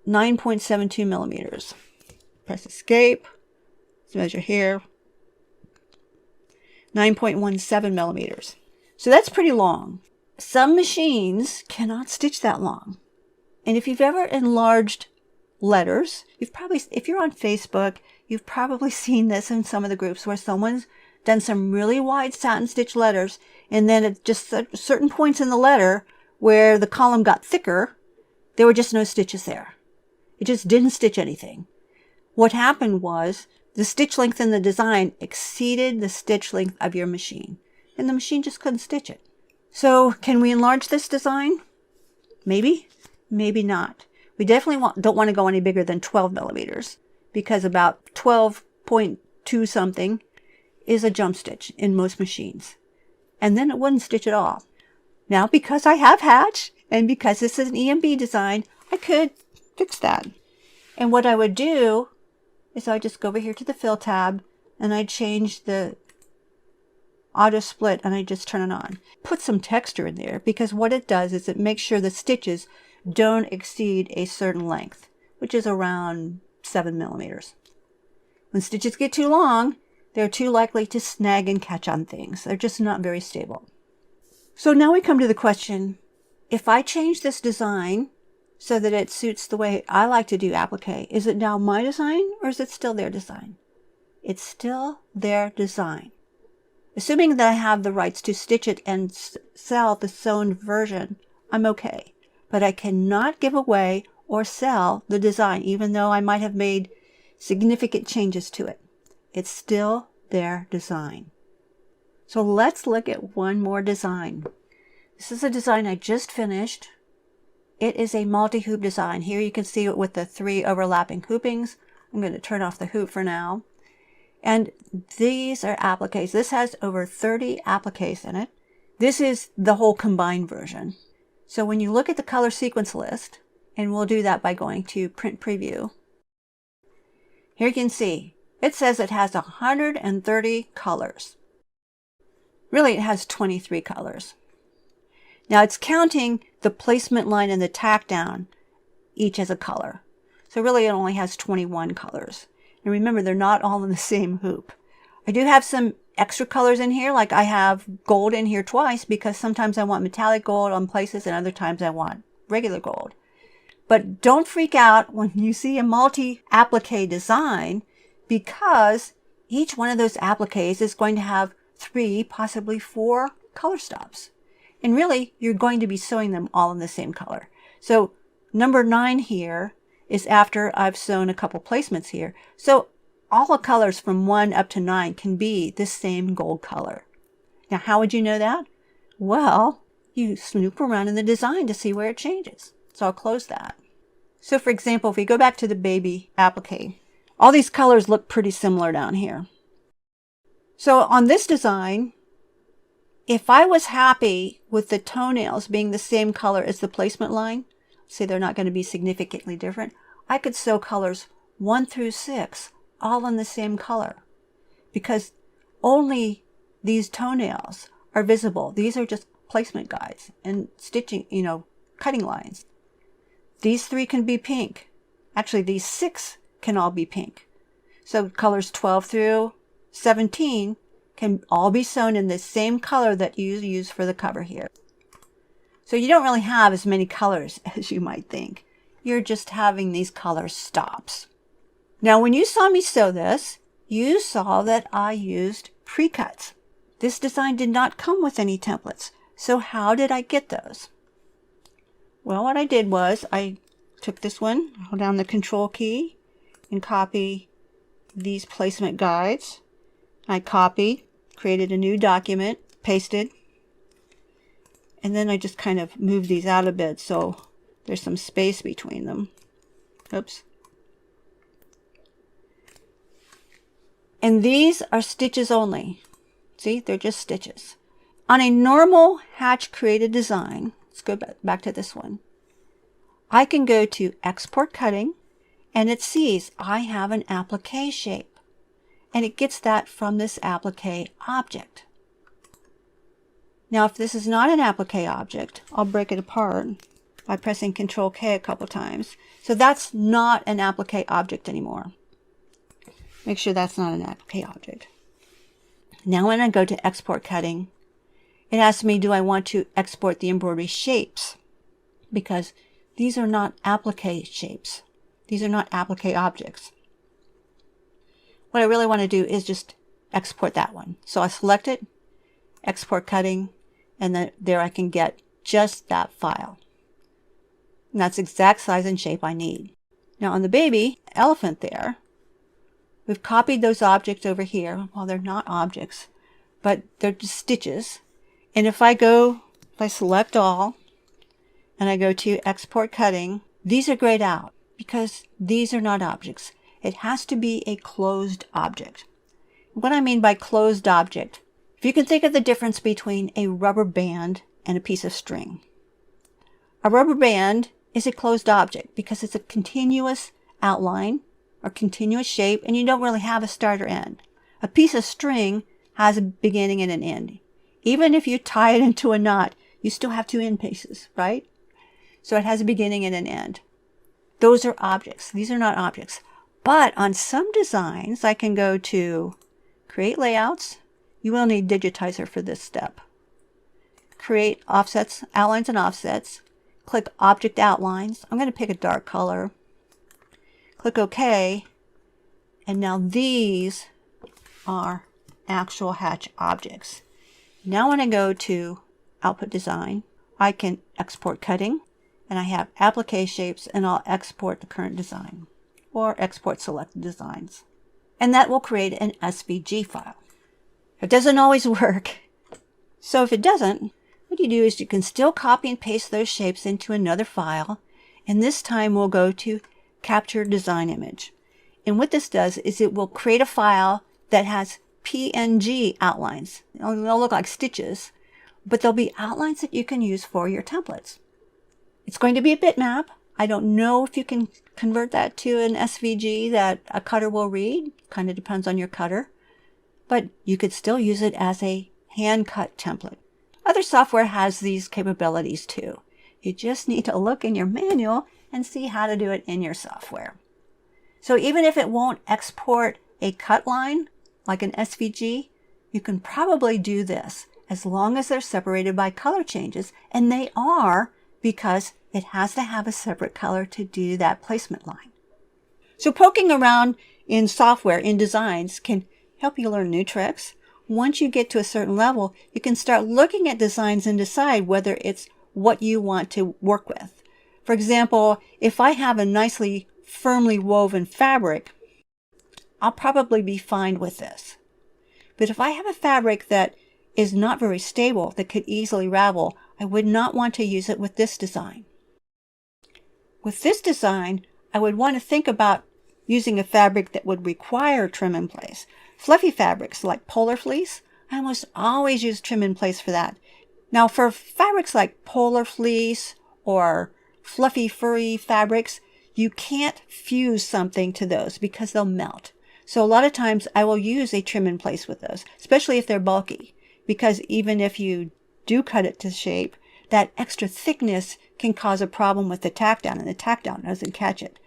9.72 millimeters. Press escape. Let's measure here. 9.17 millimeters. So that's pretty long. Some machines cannot stitch that long. And if you've ever enlarged letters, if you're on Facebook, you've probably seen this in some of the groups where someone's done some really wide satin stitch letters, and then at just certain points in the letter where the column got thicker, there were just no stitches there. It just didn't stitch anything. What happened was the stitch length in the design exceeded the stitch length of your machine, and the machine just couldn't stitch it. So can we enlarge this design? Maybe, maybe not. We definitely don't want to go any bigger than 12 millimeters, because about 12.2 something is a jump stitch in most machines. And then it wouldn't stitch at all. Now, because I have Hatch, and because this is an EMB design, I could fix that. And what I would do is I'd just go over here to the Fill tab, and I'd change the auto split, and I'd just turn it on. Put some texture in there, because what it does is it makes sure the stitches don't exceed a certain length, which is around 7 millimeters. When stitches get too long, they're too likely to snag and catch on things. They're just not very stable. So now we come to the question, if I change this design so that it suits the way I like to do applique, is it now my design or is it still their design? It's still their design. Assuming that I have the rights to stitch it and sell the sewn version, I'm okay. But I cannot give away or sell the design, even though I might have made significant changes to it. It's still their design. So let's look at one more design. This is a design I just finished. It is a multi-hoop design. Here you can see it with the 3 overlapping hoopings. I'm going to turn off the hoop for now. And these are appliques. This has over 30 appliques in it. This is the whole combined version. So when you look at the color sequence list, and we'll do that by going to Print Preview, here you can see it says it has 130 colors. Really, it has 23 colors. Now it's counting the placement line and the tack down, each as a color. So really it only has 21 colors. And remember, they're not all in the same hoop. I do have some extra colors in here, like I have gold in here twice because sometimes I want metallic gold on places and other times I want regular gold. But don't freak out when you see a multi-applique design, because each one of those appliques is going to have 3, possibly 4 color stops. And really, you're going to be sewing them all in the same color. So number 9 here is after I've sewn a couple placements here. So all the colors from 1 up to 9 can be the same gold color. Now, how would you know that? Well, you snoop around in the design to see where it changes. So I'll close that. So for example, if we go back to the baby applique, all these colors look pretty similar down here. So on this design, if I was happy with the toenails being the same color as the placement line, say they're not going to be significantly different, I could sew colors 1 through 6 all in the same color, because only these toenails are visible. These are just placement guides and stitching, cutting lines. These 3 can be pink. Actually, these 6 can all be pink. So colors 12 through 17 can all be sewn in the same color that you use for the cover here. So you don't really have as many colors as you might think. You're just having these color stops. Now, when you saw me sew this, you saw that I used pre-cuts. This design did not come with any templates. So how did I get those? Well, what I did was I took this one, hold down the Control key, and copy these placement guides. I copied, created a new document, pasted, and then I just kind of moved these out a bit so there's some space between them. Oops. And these are stitches only. See, they're just stitches. On a normal Hatch created design, let's go back to this one. I can go to Export Cutting, and it sees I have an applique shape. And it gets that from this applique object. Now, if this is not an applique object, I'll break it apart by pressing Control K a couple times. So that's not an applique object anymore. Make sure that's not an applique object. Now when I go to export cutting, it asks me, do I want to export the embroidery shapes? Because these are not applique shapes. These are not applique objects. What I really want to do is just export that one. So I select it, export cutting, and then there I can get just that file. And that's the exact size and shape I need. Now on the baby elephant there, we've copied those objects over here. Well, they're not objects, but they're just stitches. And if I select all, and I go to export cutting, these are grayed out because these are not objects. It has to be a closed object. What I mean by closed object, if you can think of the difference between a rubber band and a piece of string. A rubber band is a closed object because it's a continuous outline or continuous shape, and you don't really have a start or end. A piece of string has a beginning and an end. Even if you tie it into a knot, you still have two end pieces, right? So it has a beginning and an end. Those are objects. These are not objects. But on some designs, I can go to Create Layouts. You will need Digitizer for this step. Create Offsets, Outlines and Offsets. Click Object Outlines. I'm going to pick a dark color. Click OK. And now these are actual hatch objects. Now when I go to Output Design, I can export cutting, and I have applique shapes, and I'll export the current design or export selected designs. And that will create an SVG file. It doesn't always work. So if it doesn't, what you do is you can still copy and paste those shapes into another file, and this time we'll go to Capture Design Image. And what this does is it will create a file that has PNG outlines. They'll look like stitches, but they'll be outlines that you can use for your templates. It's going to be a bitmap. I don't know if you can convert that to an SVG that a cutter will read. Kind of depends on your cutter. But you could still use it as a hand-cut template. Other software has these capabilities too. You just need to look in your manual and see how to do it in your software. So even if it won't export a cut line, like an SVG, you can probably do this as long as they're separated by color changes, and they are, because it has to have a separate color to do that placement line. So poking around in software, in designs, can help you learn new tricks. Once you get to a certain level, you can start looking at designs and decide whether it's what you want to work with. For example, if I have a nicely firmly woven fabric, I'll probably be fine with this. But if I have a fabric that is not very stable, that could easily ravel, I would not want to use it with this design. With this design, I would want to think about using a fabric that would require trim in place. Fluffy fabrics like polar fleece, I almost always use trim in place for that. Now for fabrics like polar fleece or fluffy furry fabrics, you can't fuse something to those because they'll melt. So a lot of times I will use a trim in place with those, especially if they're bulky, because even if you do cut it to shape, that extra thickness can cause a problem with the tack down, and the tack down doesn't catch it.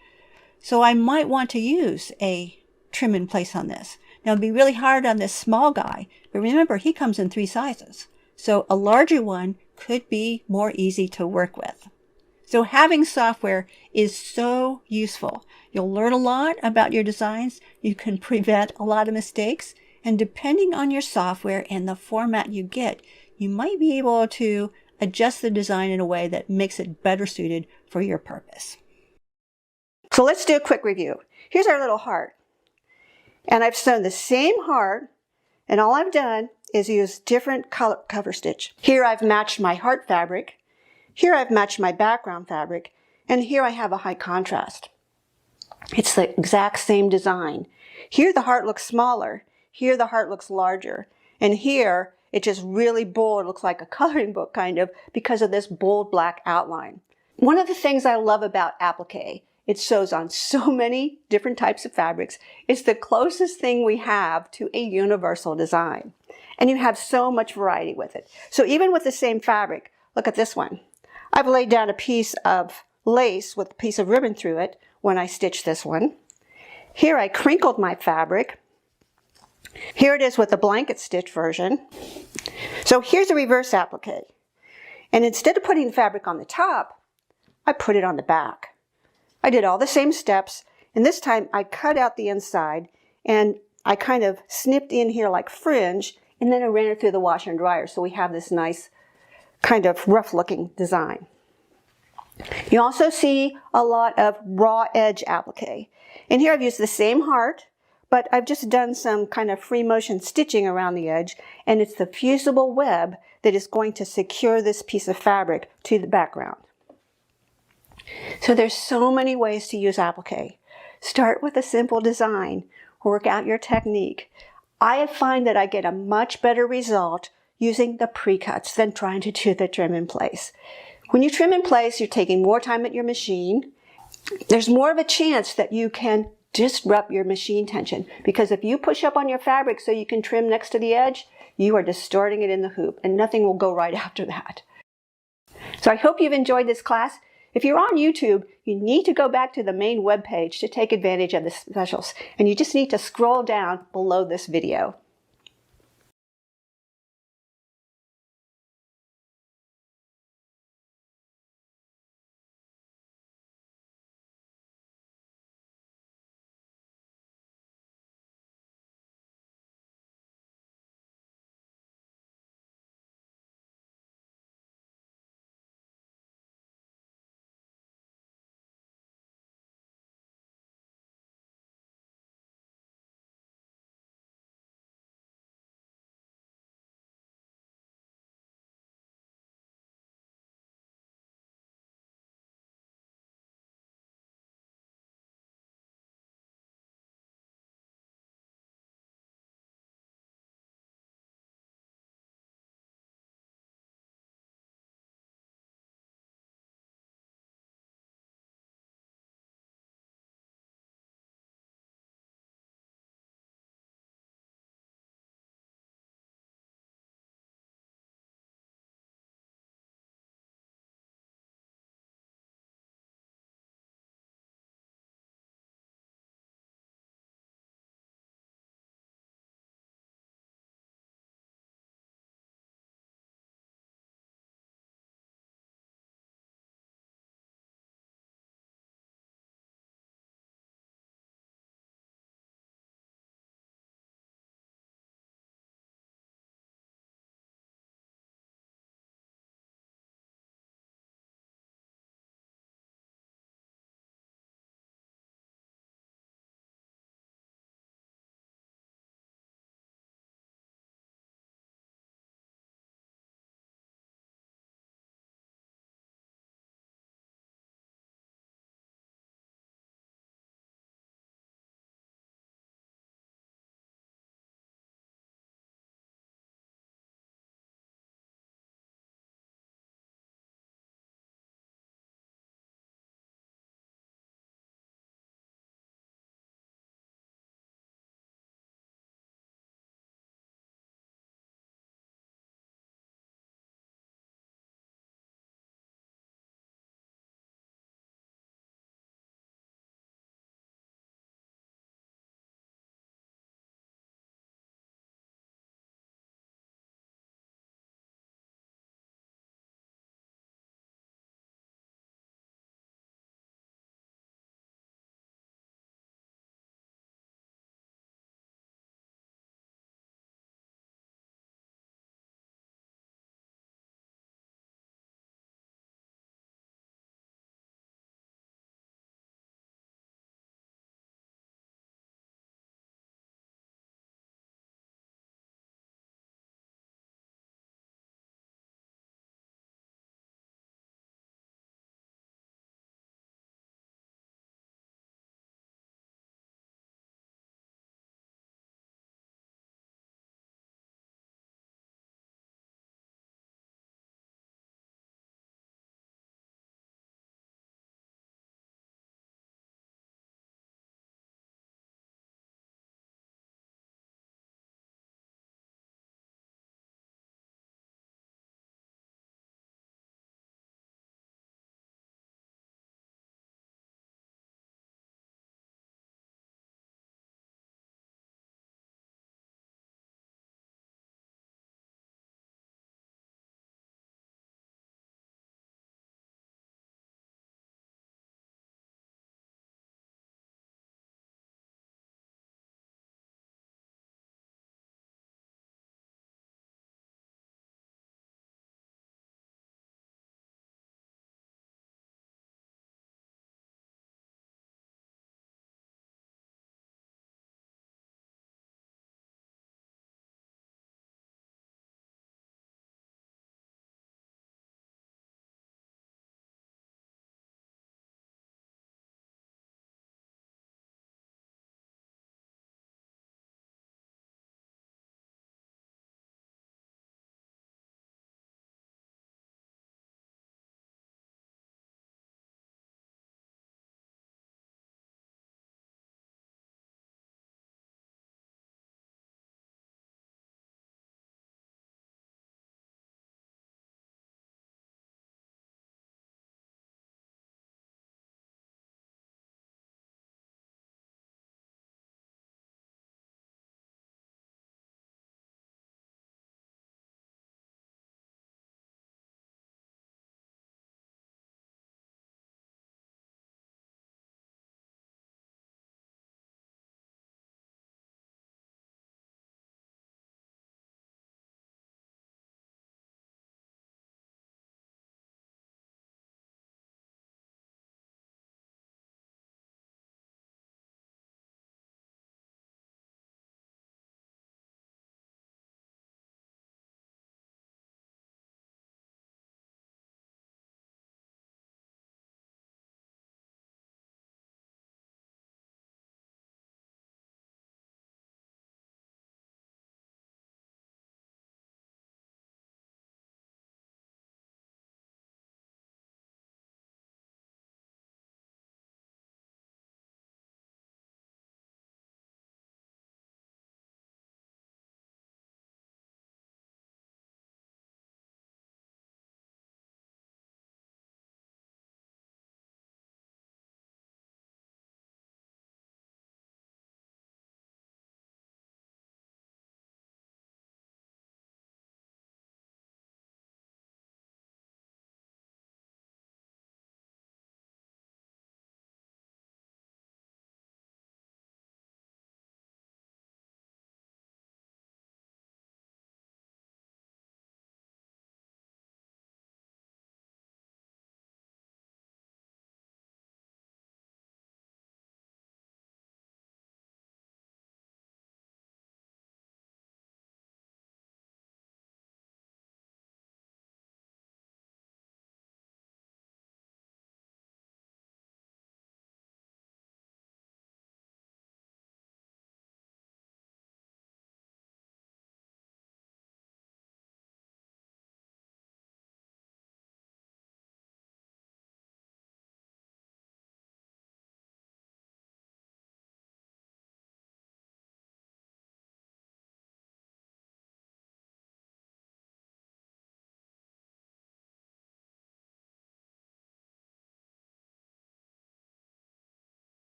So I might want to use a trim in place on this. Now it'd be really hard on this small guy, but remember he comes in 3 sizes. So a larger one could be more easy to work with. So having software is so useful. You'll learn a lot about your designs. You can prevent a lot of mistakes. And depending on your software and the format you get, you might be able to adjust the design in a way that makes it better suited for your purpose. So let's do a quick review. Here's our little heart. And I've sewn the same heart, and all I've done is use different color cover stitch. Here I've matched my heart fabric. Here I've matched my background fabric, and here I have a high contrast. It's the exact same design. Here the heart looks smaller, here the heart looks larger, and here it just really bold, looks like a coloring book kind of, because of this bold black outline. One of the things I love about Applique, it sews on so many different types of fabrics. It's the closest thing we have to a universal design. And you have so much variety with it. So even with the same fabric, look at this one. I've laid down a piece of lace with a piece of ribbon through it when I stitched this one. Here I crinkled my fabric. Here it is with the blanket stitch version. So here's a reverse applique. And instead of putting the fabric on the top, I put it on the back. I did all the same steps, and this time I cut out the inside and I kind of snipped in here like fringe, and then I ran it through the washer and dryer so we have this nice kind of rough looking design. You also see a lot of raw edge applique. And here I've used the same heart, but I've just done some kind of free motion stitching around the edge, and it's the fusible web that is going to secure this piece of fabric to the background. So there's so many ways to use applique. Start with a simple design, work out your technique. I find that I get a much better result using the pre-cuts than trying to do the trim in place. When you trim in place, you're taking more time at your machine. There's more of a chance that you can disrupt your machine tension, because if you push up on your fabric so you can trim next to the edge, you are distorting it in the hoop and nothing will go right after that. So I hope you've enjoyed this class. If you're on YouTube, you need to go back to the main web page to take advantage of the specials, and you just need to scroll down below this video.